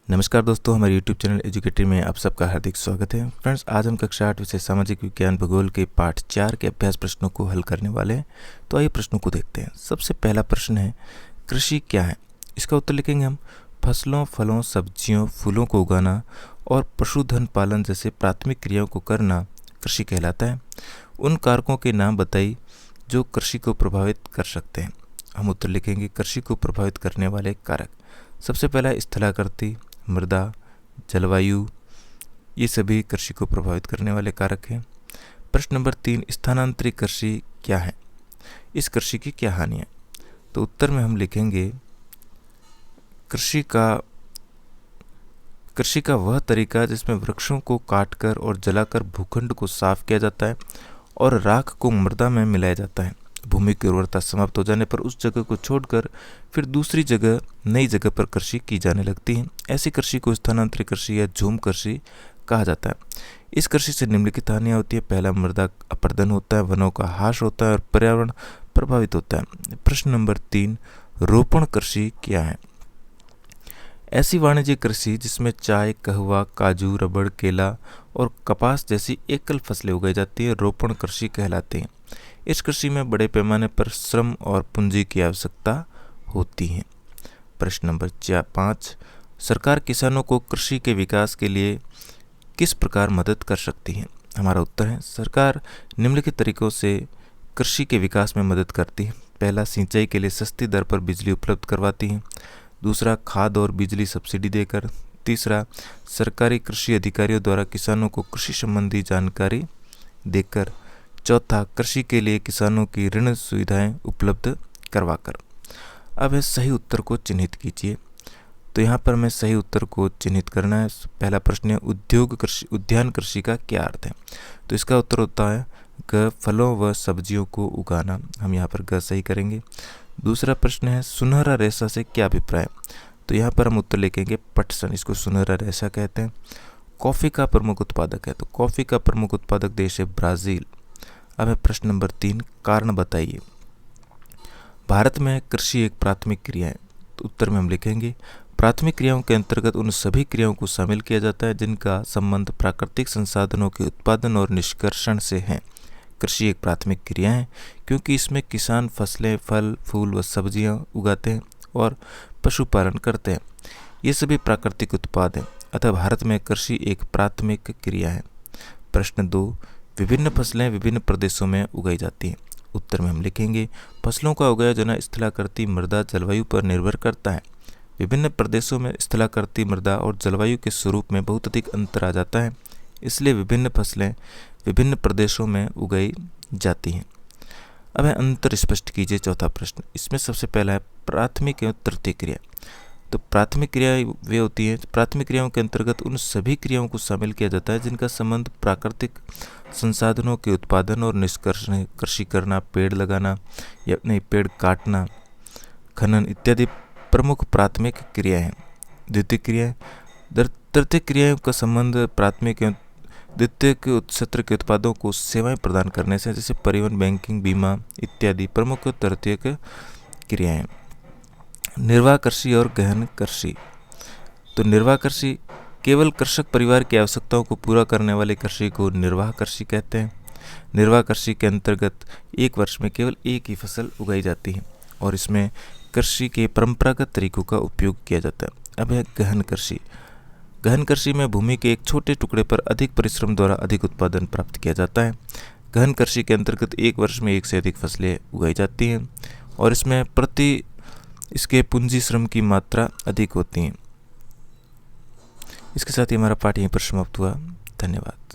नमस्कार दोस्तों, हमारे YouTube चैनल एजुकेटरी में आप सबका हार्दिक स्वागत है। फ्रेंड्स, आज हम कक्षा 8 विषय सामाजिक विज्ञान भूगोल के पाठ 4 के अभ्यास प्रश्नों को हल करने वाले हैं। तो आइए प्रश्नों को देखते हैं। सबसे पहला प्रश्न है, कृषि क्या है? इसका उत्तर लिखेंगे हम, फसलों, फलों, सब्जियों, फूलों को उगाना और पशुधन पालन जैसे प्राथमिक क्रियाओं को करना कृषि कहलाता है। उन कारकों के नाम बताइए जो कृषि को प्रभावित कर सकते हैं। हम उत्तर लिखेंगे, कृषि को प्रभावित करने वाले कारक। सबसे पहला स्थलाकृति, मृदा, जलवायु, ये सभी कृषि को प्रभावित करने वाले कारक हैं। प्रश्न नंबर 3, स्थानांतरित कृषि क्या है? इस कृषि की क्या हानि है? तो उत्तर में हम लिखेंगे, कृषि का वह तरीका जिसमें वृक्षों को काटकर और जलाकर भूखंड को साफ किया जाता है और राख को मृदा में मिलाया जाता है। भूमि की उर्वरता समाप्त हो जाने पर उस जगह को छोड़कर फिर दूसरी जगह, नई जगह पर कृषि की जाने लगती है। ऐसी कृषि को स्थानांतरित कृषि या झूम कृषि कहा जाता है। इस कृषि से निम्नलिखित हानियां होती है। पहला, मृदा अपरदन होता है, वनों का ह्रास होता है और पर्यावरण प्रभावित होता है। प्रश्न नंबर 3, रोपण कृषि क्या है? ऐसी वाणिज्यिक कृषि जिसमें चाय, कहवा, काजू, रबड़, केला और कपास जैसी एकल फसलें उगाई जाती है, रोपण कृषि कहलाती है। इस कृषि में बड़े पैमाने पर श्रम और पूंजी की आवश्यकता होती है। प्रश्न नंबर 5, सरकार किसानों को कृषि के विकास के लिए किस प्रकार मदद कर सकती है? हमारा उत्तर है, सरकार निम्नलिखित तरीकों से कृषि के विकास में मदद करती है। पहला, सिंचाई के लिए सस्ती दर पर बिजली उपलब्ध करवाती है। दूसरा, खाद और बिजली सब्सिडी देकर। तीसरा, सरकारी कृषि अधिकारियों द्वारा किसानों को कृषि संबंधी जानकारी देकर। चौथा, कृषि के लिए किसानों की ऋण सुविधाएं उपलब्ध करवाकर। अब है सही उत्तर को चिन्हित कीजिए। तो यहाँ पर हमें सही उत्तर को चिन्हित करना है। पहला प्रश्न है, उद्यान कृषि का क्या अर्थ है? तो इसका उत्तर होता है ग, फलों व सब्जियों को उगाना। हम यहाँ पर ग सही करेंगे। दूसरा प्रश्न है, सुनहरा रेशा से क्या अभिप्राय? तो यहाँ पर हम उत्तर लिखेंगे पटसन, इसको सुनहरा रेशा कहते हैं। कॉफ़ी का प्रमुख उत्पादक है, तो कॉफ़ी का प्रमुख उत्पादक देश है ब्राज़ील। अब है प्रश्न नंबर 3, कारण बताइए। भारत में कृषि एक प्राथमिक क्रिया है, तो उत्तर में हम लिखेंगे, प्राथमिक क्रियाओं के अंतर्गत उन सभी क्रियाओं को शामिल किया जाता है जिनका संबंध प्राकृतिक संसाधनों के उत्पादन और निष्कर्षण से है। कृषि एक प्राथमिक क्रिया है क्योंकि इसमें किसान फसलें, फल, फूल व सब्जियां उगाते हैं और पशुपालन करते हैं। ये सभी प्राकृतिक उत्पाद हैं, अतः भारत में कृषि एक प्राथमिक क्रिया है। प्रश्न 2, विभिन्न फसलें विभिन्न प्रदेशों में उगाई जाती हैं। उत्तर में हम लिखेंगे, फसलों का उगाया जाना स्थलाकृति, मृदा, जलवायु पर निर्भर करता है। विभिन्न प्रदेशों में स्थलाकृति, मृदा और जलवायु के स्वरूप में बहुत अधिक अंतर आ जाता है, इसलिए विभिन्न फसलें विभिन्न प्रदेशों में उगाई जाती हैं। अब है अंतर स्पष्ट कीजिए। चौथा प्रश्न, इसमें सबसे पहला है प्राथमिक एवं तृतीय क्रिया। तो प्राथमिक क्रिया वे होती है, प्राथमिक क्रियाओं के अंतर्गत उन सभी क्रियाओं को शामिल किया जाता है जिनका संबंध प्राकृतिक संसाधनों के उत्पादन और निष्कर्षण है। कृषि करना, पेड़ लगाना या नहीं पेड़ काटना, खनन इत्यादि प्रमुख प्राथमिक क्रिया हैं। द्वितीय क्रिया, तृतीय क्रियाओं का संबंध प्राथमिक एवं द्वितीय के क्षेत्र के उत्पादों को सेवाएं प्रदान करने से, जैसे परिवहन, बैंकिंग, बीमा इत्यादि प्रमुख तृतीय क्रियाएं। निर्वाह कृषि और गहन कृषि। तो निर्वाह कृषि केवल कृषक परिवार की आवश्यकताओं को पूरा करने वाले कृषि को निर्वाह कृषि कहते हैं। निर्वाह कृषि के अंतर्गत एक वर्ष में केवल एक ही फसल उगाई जाती है और इसमें कृषि के परंपरागत तरीकों का उपयोग किया जाता है। अब है गहन कृषि। गहन कृषि में भूमि के एक छोटे टुकड़े पर अधिक परिश्रम द्वारा अधिक उत्पादन प्राप्त किया जाता है। गहन कृषि के अंतर्गत एक वर्ष में एक से अधिक फसलें उगाई जाती हैं और इसमें इसके पूंजी श्रम की मात्रा अधिक होती है। इसके साथ ही हमारा पाठ यहीं पर समाप्त हुआ। धन्यवाद।